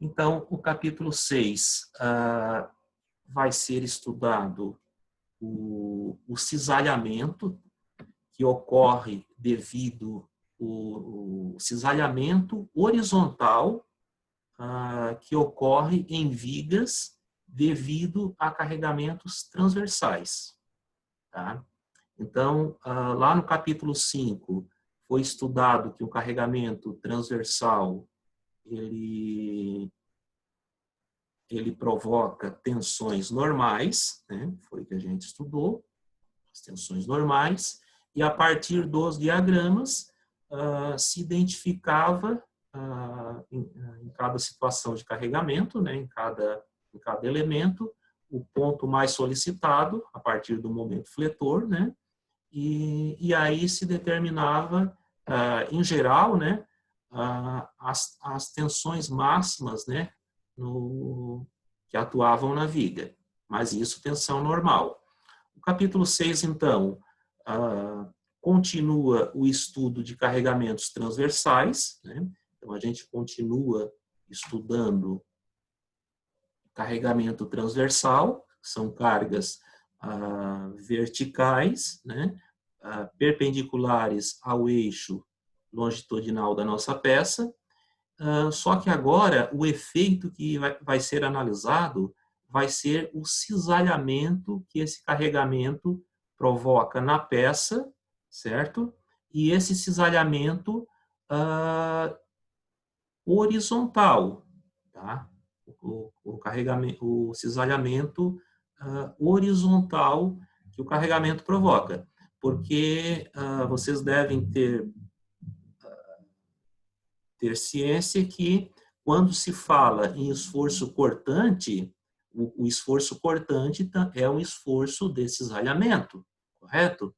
Então, o capítulo 6 vai ser estudado o cisalhamento, que ocorre devido o cisalhamento horizontal que ocorre em vigas devido a carregamentos transversais. Tá? Então, lá no capítulo 5, foi estudado que o carregamento transversal ele provoca tensões normais, né? Foi o que a gente estudou, as tensões normais, e a partir dos diagramas se identificava em cada situação de carregamento, né? em cada elemento, o ponto mais solicitado a partir do momento fletor, né? E aí se determinava, em geral, né? As tensões máximas, né? Que atuavam na viga, mas isso tensão normal. O capítulo 6, então, continua o estudo de carregamentos transversais, né? Então, a gente continua estudando carregamento transversal, que são cargas verticais, né? Perpendiculares ao eixo longitudinal da nossa peça. Só que agora o efeito que vai ser analisado vai ser o cisalhamento que esse carregamento provoca na peça, certo? E esse cisalhamento horizontal, tá? O cisalhamento horizontal que o carregamento provoca. Porque vocês devem ter ciência que, quando se fala em esforço cortante, o esforço cortante é um esforço de cisalhamento, correto?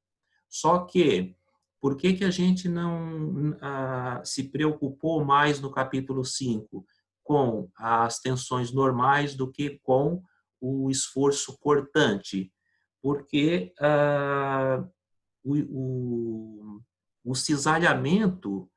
Só que, por que a gente não se preocupou mais no capítulo 5 com as tensões normais do que com o esforço cortante? Porque o cisalhamento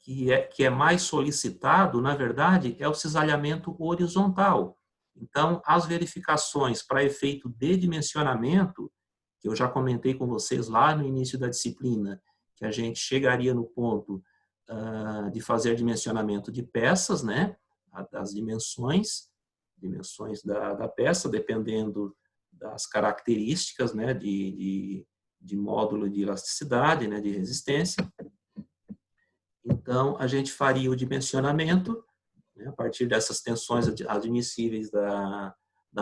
que é mais solicitado, na verdade, é o cisalhamento horizontal. Então, as verificações para efeito de dimensionamento, que eu já comentei com vocês lá no início da disciplina, que a gente chegaria no ponto de fazer dimensionamento de peças, né? Das dimensões da peça, dependendo das características, né? de módulo de elasticidade, né? De resistência. Então, a gente faria o dimensionamento, né, a partir dessas tensões admissíveis da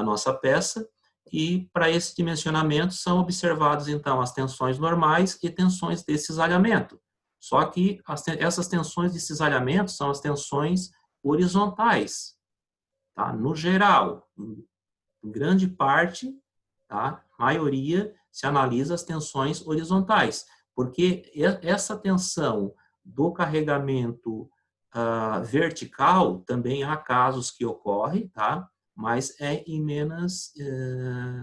nossa peça, e para esse dimensionamento são observados, então, as tensões normais e tensões de cisalhamento. Só que essas tensões de cisalhamento são as tensões horizontais, tá? No geral, em grande parte, tá? A maioria se analisa as tensões horizontais, porque essa tensão do carregamento vertical, também há casos que ocorrem, tá? Mas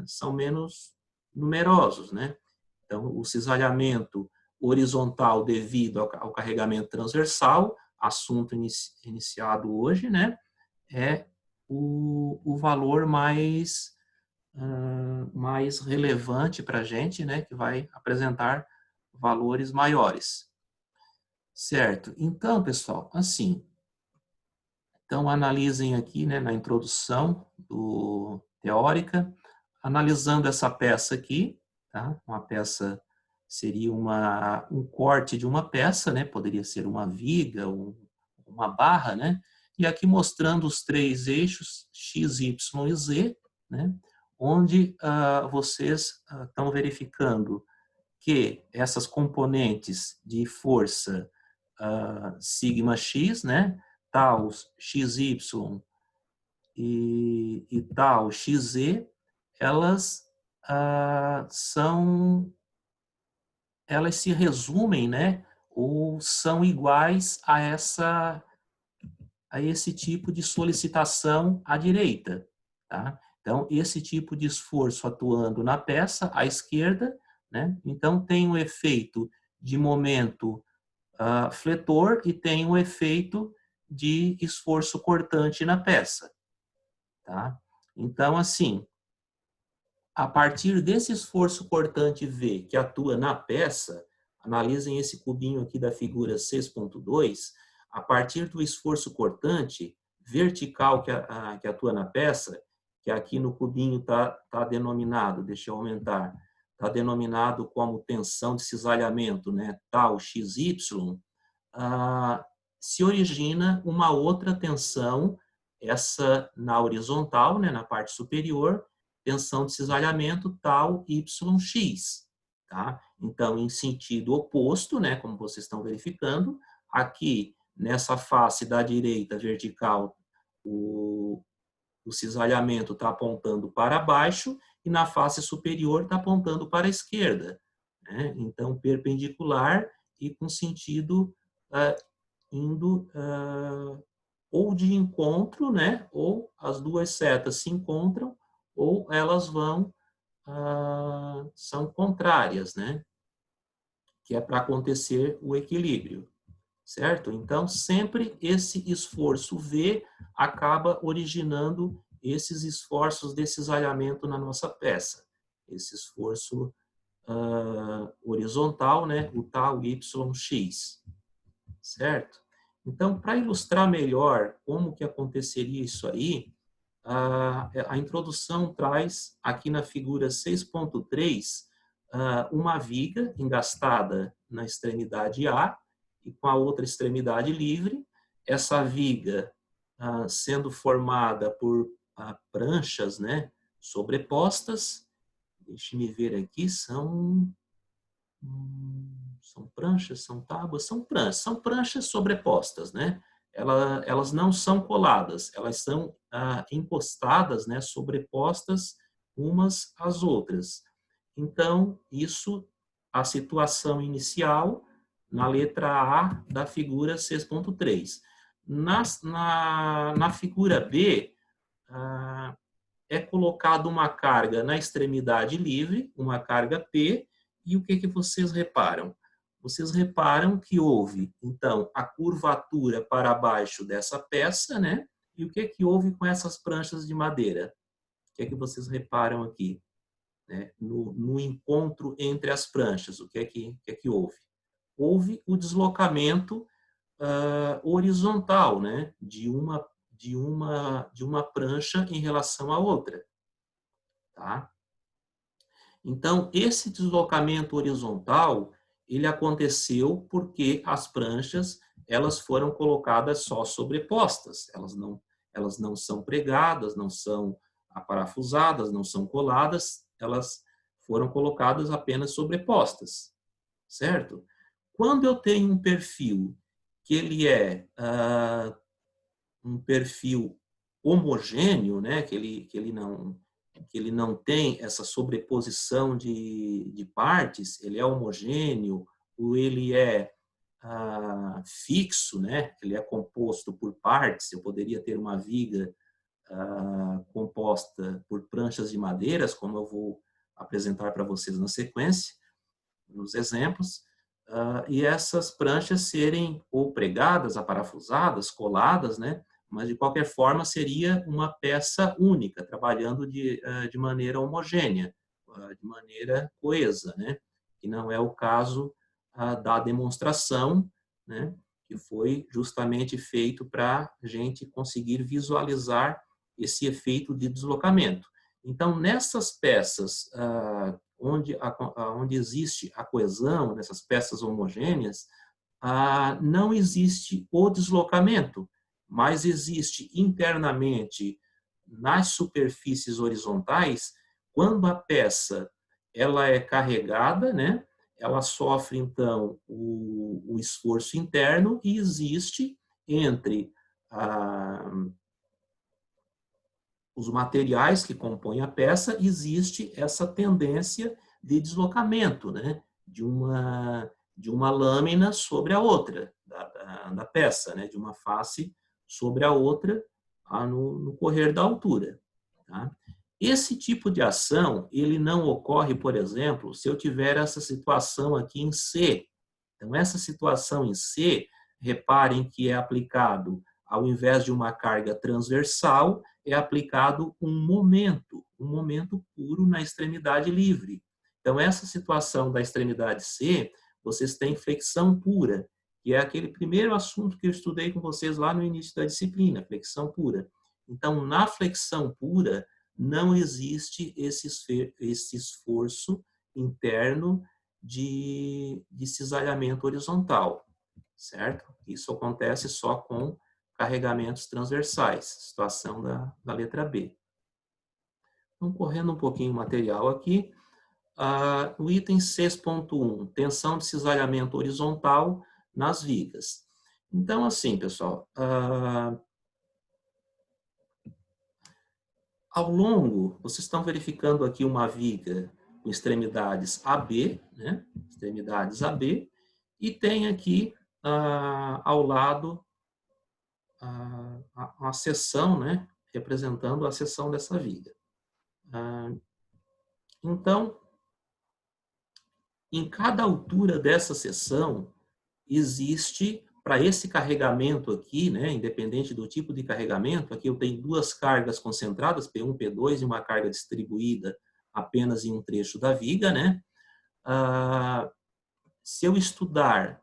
são menos numerosos, né? Então, o cisalhamento horizontal devido ao carregamento transversal, assunto iniciado hoje, né? É o valor mais relevante para a gente, né? Que vai apresentar valores maiores. Certo. Então, pessoal, assim, então analisem aqui, né, na introdução teórica, analisando essa peça aqui, tá? Uma peça seria um corte de uma peça, né? Poderia ser uma viga, uma barra, né? E aqui mostrando os três eixos X, Y e Z, né? Onde vocês estão verificando que essas componentes de força sigma x, né, tau xy e tau xz, elas elas se resumem, né, ou são iguais a esse tipo de solicitação à direita, tá? Então, esse tipo de esforço atuando na peça à esquerda, né? Então tem o efeito de momento fletor e tem o efeito de esforço cortante na peça. Tá? Então, assim, a partir desse esforço cortante V que atua na peça, analisem esse cubinho aqui da figura 6.2, a partir do esforço cortante vertical que atua na peça, que aqui no cubinho está denominado, deixa eu aumentar, está denominado como tensão de cisalhamento, né, tal XY, se origina uma outra tensão, essa na horizontal, né, na parte superior, tensão de cisalhamento tal YX. Tá? Então, em sentido oposto, né, como vocês estão verificando, aqui nessa face da direita vertical, o cisalhamento está apontando para baixo e na face superior está apontando para a esquerda. Né? Então, perpendicular e com sentido indo ou de encontro, né? Ou as duas setas se encontram ou elas vão são contrárias, né? Que é para acontecer o equilíbrio, certo? Então, sempre esse esforço V acaba originando esses esforços de cisalhamento na nossa peça. Esse esforço horizontal, né? O tal YX, certo? Então, para ilustrar melhor como que aconteceria isso aí, a introdução traz, aqui na figura 6.3, uma viga engastada na extremidade A e com a outra extremidade livre. Essa viga sendo formada por pranchas, né, sobrepostas. Deixe-me ver aqui, são pranchas, são tábuas, são pranchas sobrepostas, né? Elas não são coladas, elas são encostadas, né, sobrepostas umas às outras. Então, isso, a situação inicial na letra A da figura 6.3. Na figura B, é colocada uma carga na extremidade livre, uma carga P, e o que vocês reparam? Vocês reparam que houve, então, a curvatura para baixo dessa peça, né? E o que houve com essas pranchas de madeira? O que vocês reparam aqui? Né? No encontro entre as pranchas, o que houve? Houve o deslocamento horizontal, né? De uma prancha em relação à outra. Tá? Então, esse deslocamento horizontal, ele aconteceu porque as pranchas, elas foram colocadas só sobrepostas. Elas não são pregadas, não são aparafusadas, não são coladas, elas foram colocadas apenas sobrepostas, certo? Quando eu tenho um perfil que ele é um perfil homogêneo, né, que ele não tem essa sobreposição de partes, ele é homogêneo, ou ele é fixo, né? Ele é composto por partes. Eu poderia ter uma viga composta por pranchas de madeiras, como eu vou apresentar para vocês na sequência, nos exemplos, e essas pranchas serem ou pregadas, aparafusadas, coladas, né? Mas, de qualquer forma, seria uma peça única, trabalhando de maneira homogênea, de maneira coesa, né? Que não é o caso da demonstração, né? Que foi justamente feito para a gente conseguir visualizar esse efeito de deslocamento. Então, nessas peças onde existe a coesão, nessas peças homogêneas, não existe o deslocamento, mas existe internamente nas superfícies horizontais, quando a peça ela é carregada, né? Ela sofre então o esforço interno e existe entre os materiais que compõem a peça, existe essa tendência de deslocamento, né? De uma lâmina sobre a outra da peça, né? De uma face sobre a outra no correr da altura. Tá? Esse tipo de ação, ele não ocorre, por exemplo, se eu tiver essa situação aqui em C. Então, essa situação em C, reparem que é aplicado ao invés de uma carga transversal, é aplicado um momento puro na extremidade livre. Então, essa situação da extremidade C, vocês têm flexão pura, que é aquele primeiro assunto que eu estudei com vocês lá no início da disciplina, flexão pura. Então, na flexão pura, não existe esse esforço interno de cisalhamento horizontal, certo? Isso acontece só com carregamentos transversais, situação da letra B. Então, correndo um pouquinho o material aqui, o item 6.1, tensão de cisalhamento horizontal nas vigas. Então, assim, pessoal, ao longo, vocês estão verificando aqui uma viga com extremidades AB, né? Extremidades AB, e tem aqui ao lado a seção, né? Representando a seção dessa viga. Então, em cada altura dessa seção, existe, para esse carregamento aqui, né, independente do tipo de carregamento, aqui eu tenho duas cargas concentradas, P1, P2, e uma carga distribuída apenas em um trecho da viga, né? Se eu estudar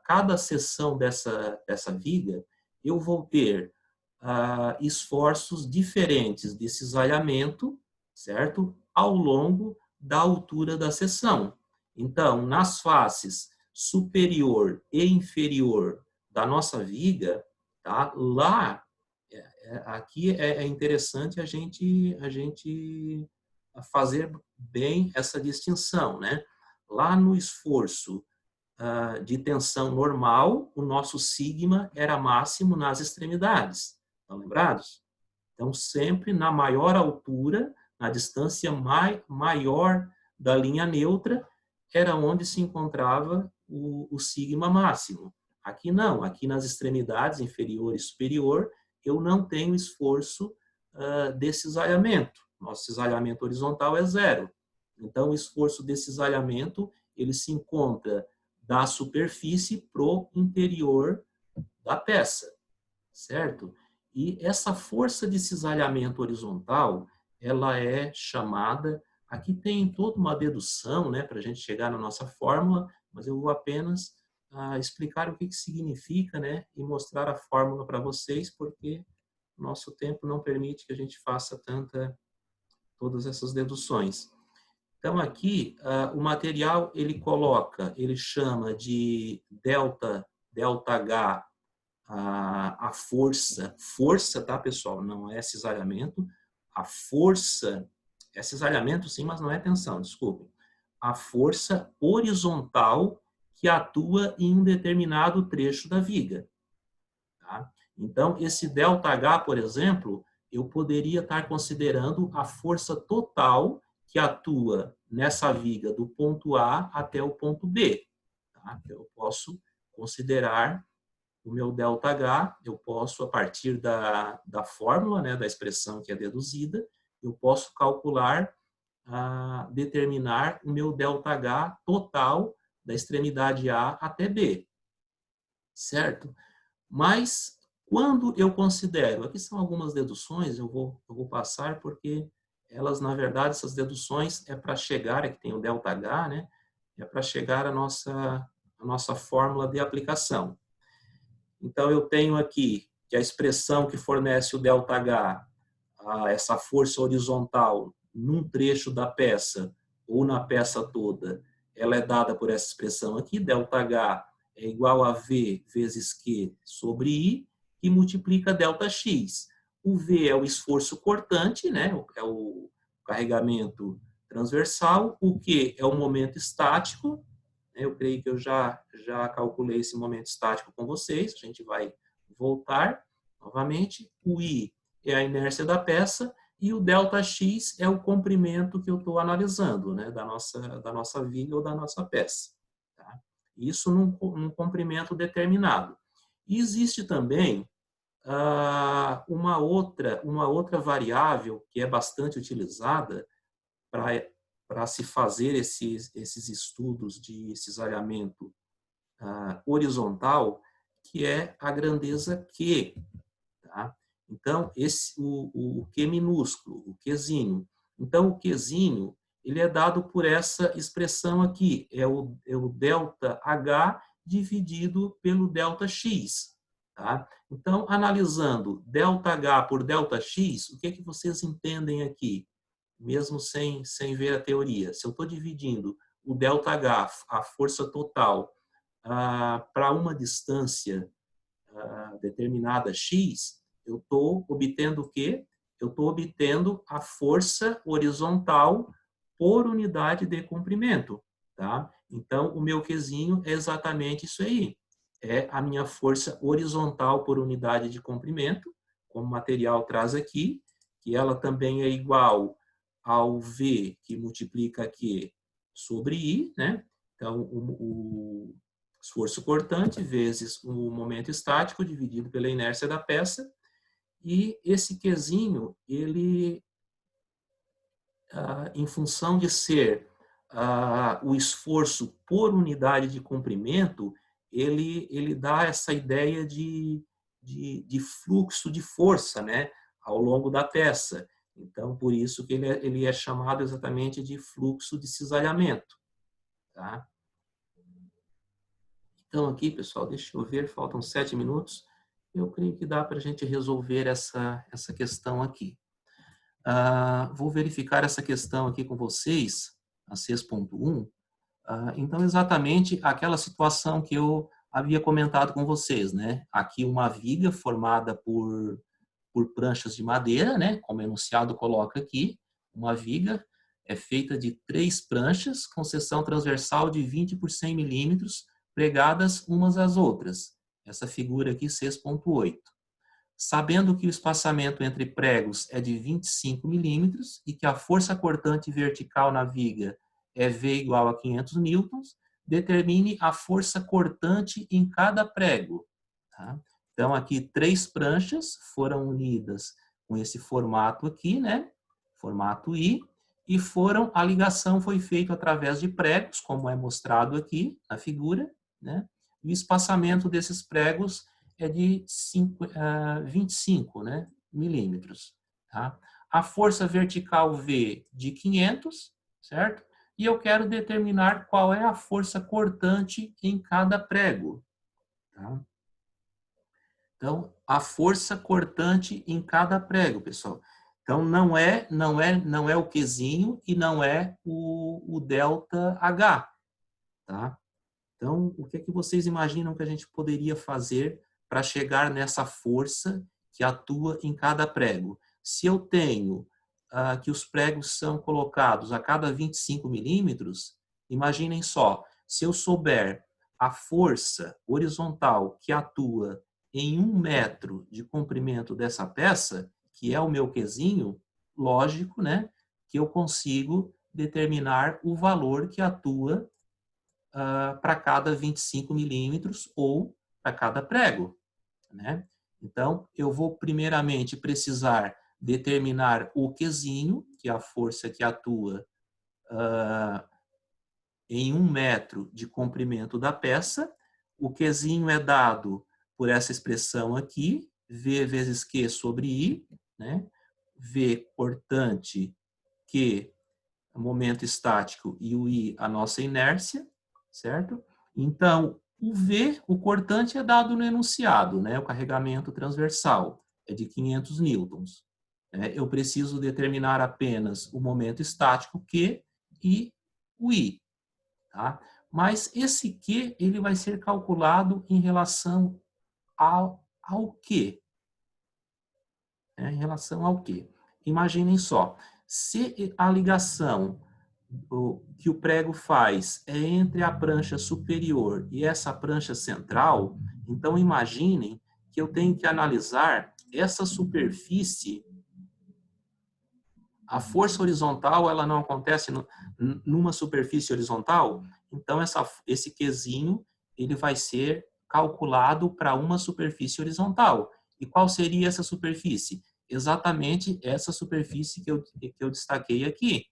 cada seção dessa viga, eu vou ter esforços diferentes de cisalhamento, certo? Ao longo da altura da seção. Então, nas faces superior e inferior da nossa viga, tá? Lá, aqui é interessante a gente fazer bem essa distinção, né? Lá no esforço de tensão normal, o nosso sigma era máximo nas extremidades. Estão lembrados? Então, sempre na maior altura, na distância maior da linha neutra, era onde se encontrava o sigma máximo. Aqui não, aqui nas extremidades inferior e superior, eu não tenho esforço de cisalhamento. Nosso cisalhamento horizontal é zero. Então, o esforço de cisalhamento, ele se encontra da superfície para o interior da peça, certo? E essa força de cisalhamento horizontal, ela é chamada, aqui tem toda uma dedução, né, para a gente chegar na nossa fórmula, mas eu vou apenas explicar o que significa, né, e mostrar a fórmula para vocês, porque o nosso tempo não permite que a gente faça todas essas deduções. Então, aqui, o material, ele chama de delta H, a força, tá, pessoal? Não é cisalhamento. A força, é cisalhamento sim, mas não é tensão, desculpem. A força horizontal que atua em um determinado trecho da viga. Tá? Então, esse ΔH, por exemplo, eu poderia estar considerando a força total que atua nessa viga do ponto A até o ponto B. Tá? Eu posso considerar o meu ΔH, eu posso, a partir da fórmula, né, da expressão que é deduzida, eu posso calcular, determinar o meu ΔH total da extremidade A até B. Certo? Mas, quando eu considero, aqui são algumas deduções, eu vou passar porque elas, na verdade, essas deduções é para chegar, aqui tem o ΔH, né? É para chegar à nossa fórmula de aplicação. Então, eu tenho aqui que a expressão que fornece o ΔH, essa força horizontal num trecho da peça ou na peça toda, ela é dada por essa expressão aqui, ΔH é igual a V vezes Q sobre I, que multiplica ΔX. O V é o esforço cortante, né? É o carregamento transversal. O Q é o momento estático. Eu creio que eu já calculei esse momento estático com vocês. A gente vai voltar novamente. O I é a inércia da peça e o ΔX é o comprimento que eu estou analisando, né? da nossa viga ou da nossa peça. Tá? Isso num comprimento determinado. E existe também uma outra variável que é bastante utilizada para se fazer esses estudos de cisalhamento horizontal, que é a grandeza Q. tá? Então, o Q minúsculo, o Qzinho. Então, o Qzinho, ele é dado por essa expressão aqui, é o delta H dividido pelo delta X. Tá? Então, analisando delta H por delta X, o que é que vocês entendem aqui? Mesmo sem ver a teoria. Se eu estou dividindo o delta H, a força total, para uma distância determinada X, eu estou obtendo o quê? Eu estou obtendo a força horizontal por unidade de comprimento. Tá? Então, o meu Qzinho é exatamente isso aí. É a minha força horizontal por unidade de comprimento, como o material traz aqui, que ela também é igual ao V, que multiplica Q sobre I, né? Então, o esforço cortante vezes o momento estático dividido pela inércia da peça. E esse Qzinho, ele, em função de ser o esforço por unidade de comprimento, ele dá essa ideia de fluxo de força, né, ao longo da peça. Então, por isso que ele é chamado exatamente de fluxo de cisalhamento. Tá? Então, aqui, pessoal, deixa eu ver, faltam 7 minutos. Eu creio que dá para a gente resolver essa questão aqui. Vou verificar essa questão aqui com vocês, a 6.1. Então, exatamente aquela situação que eu havia comentado com vocês, né? Aqui uma viga formada por pranchas de madeira, né? Como o enunciado coloca aqui, uma viga é feita de 3 pranchas com seção transversal de 20 por 100 milímetros, pregadas umas às outras. Essa figura aqui, 6.8. Sabendo que o espaçamento entre pregos é de 25 milímetros e que a força cortante vertical na viga é V igual a 500 newtons, determine a força cortante em cada prego. Tá? Então, aqui 3 pranchas foram unidas com esse formato aqui, né? Formato I, e a ligação foi feita através de pregos, como é mostrado aqui na figura, né? E o espaçamento desses pregos é de 25, né, milímetros. Tá? A força vertical V de 500, certo? E eu quero determinar qual é a força cortante em cada prego. Tá? Então, a força cortante em cada prego, pessoal. Então, não é o Qzinho e não é o delta H. Tá? Então, o que é que vocês imaginam que a gente poderia fazer para chegar nessa força que atua em cada prego? Se eu tenho que os pregos são colocados a cada 25 milímetros, imaginem só, se eu souber a força horizontal que atua em 1 metro de comprimento dessa peça, que é o meu Qzinho, lógico, né, que eu consigo determinar o valor que atua para cada 25 milímetros ou para cada prego. Né? Então, eu vou primeiramente precisar determinar o Qzinho, que é a força que atua em 1 metro de comprimento da peça. O Qzinho é dado por essa expressão aqui, V vezes Q sobre I, né? V cortante, Q momento estático e o I a nossa inércia, certo? Então, o V, o cortante, é dado no enunciado, né? O carregamento transversal é de 500 newtons. Eu preciso determinar apenas o momento estático Q e o I, tá? Mas esse Q, ele vai ser calculado em relação ao Q. Em relação ao Q. Imaginem só, se a ligação que o prego faz é entre a prancha superior e essa prancha central, então imaginem que eu tenho que analisar essa superfície. A força horizontal, ela não acontece numa superfície horizontal, então esse Qzinho, ele vai ser calculado para uma superfície horizontal. E qual seria essa superfície? Exatamente essa superfície que eu destaquei aqui.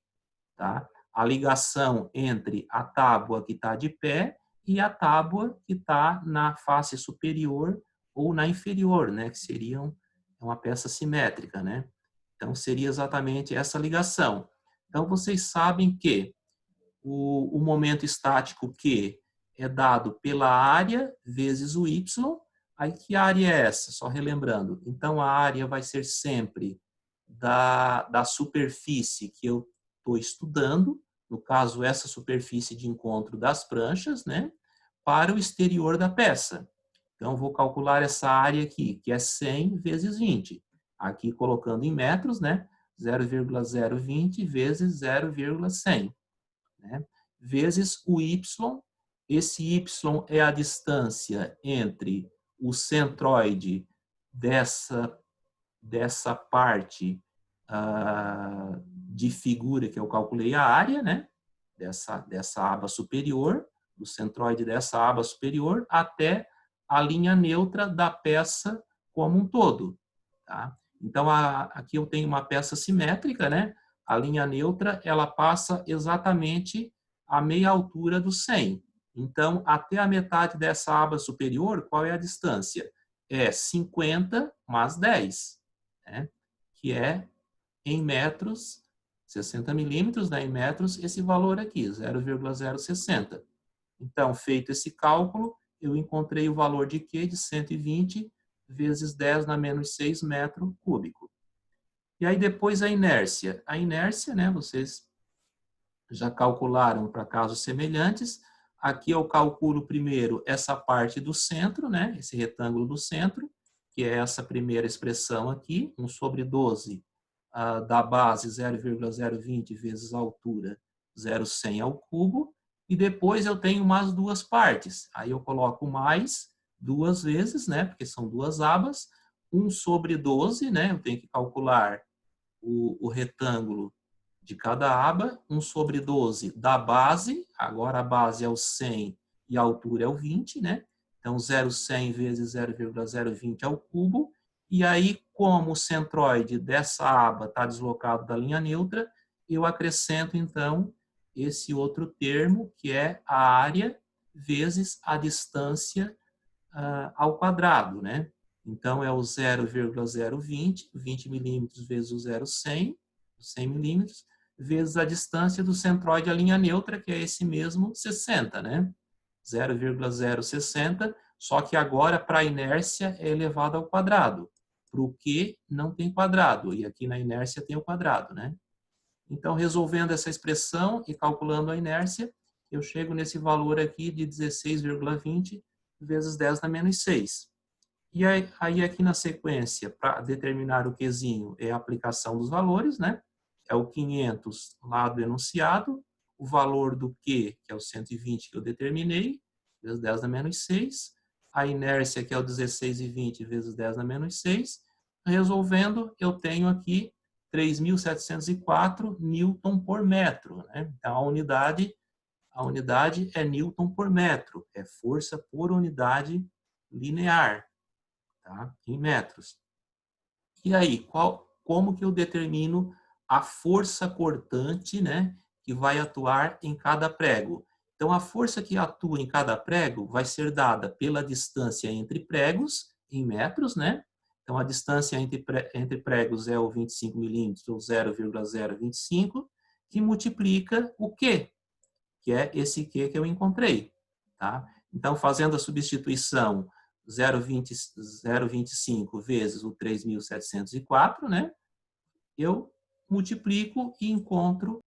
Tá? A ligação entre a tábua que está de pé e a tábua que está na face superior ou na inferior, né? Que seriam é uma peça simétrica, né? Então, seria exatamente essa ligação. Então, vocês sabem que o momento estático Q é dado pela área vezes o Y. Aí, que área é essa? Só relembrando. Então, a área vai ser sempre da superfície que eu estou estudando, no caso, essa superfície de encontro das pranchas, né, para o exterior da peça. Então, vou calcular essa área aqui, que é 100 vezes 20. Aqui, colocando em metros, né, 0,020 vezes 0,100. Né, vezes o Y. Esse Y é a distância entre o centroide dessa parte de figura que eu calculei a área, né, dessa aba superior, do centroide dessa aba superior, até a linha neutra da peça como um todo. Tá? Então, aqui eu tenho uma peça simétrica, né? A linha neutra, ela passa exatamente a meia altura do 100. Então, até a metade dessa aba superior, qual é a distância? É 50 mais 10, né? Que é em metros, 60 milímetros, né? Em metros, esse valor aqui, 0,060. Então, feito esse cálculo, eu encontrei o valor de Q de 120 vezes 10 na menos 6 metro cúbico. E aí depois a inércia. A inércia, né, vocês já calcularam para casos semelhantes. Aqui eu calculo primeiro essa parte do centro, né, esse retângulo do centro, que é essa primeira expressão aqui, 1 sobre 12 da base 0,020 vezes a altura 0,100 ao cubo. E depois eu tenho mais duas partes. Aí eu coloco mais duas vezes, né, porque são duas abas, 1 sobre 12, né, eu tenho que calcular o retângulo de cada aba, 1 sobre 12 da base, agora a base é o 100 e a altura é o 20, né? Então, 0,100 vezes 0,020 ao cubo. E aí, como o centroide dessa aba está deslocado da linha neutra, eu acrescento, então, esse outro termo, que é a área vezes a distância ao quadrado, né? Então, é o 0,020, 20 milímetros vezes o 0,100, 100 milímetros, vezes a distância do centroide à linha neutra, que é esse mesmo 60, né? 0,060, só que agora para a inércia é elevado ao quadrado. Para o Q não tem quadrado, e aqui na inércia tem o quadrado, né? Então, resolvendo essa expressão e calculando a inércia, eu chego nesse valor aqui de 16,20 vezes 10 na menos 6. E aí aqui na sequência, para determinar o Qzinho, é a aplicação dos valores, né? É o 500 lá do enunciado, o valor do Q, que é o 120 que eu determinei, vezes 10 na menos 6, a inércia, que é o 16,20 vezes 10 na menos 6. Resolvendo, eu tenho aqui 3.704 newton por metro, né? Então, a unidade é newton por metro, é força por unidade linear, tá? Em metros. E aí, como que eu determino a força cortante, né, que vai atuar em cada prego? Então, a força que atua em cada prego vai ser dada pela distância entre pregos, em metros, né? Então, a distância entre pregos é o 25 milímetros, ou 0,025, que multiplica o Q, que é esse Q que eu encontrei. Tá? Então, fazendo a substituição 0,25 vezes o 3.704, né? Eu multiplico e encontro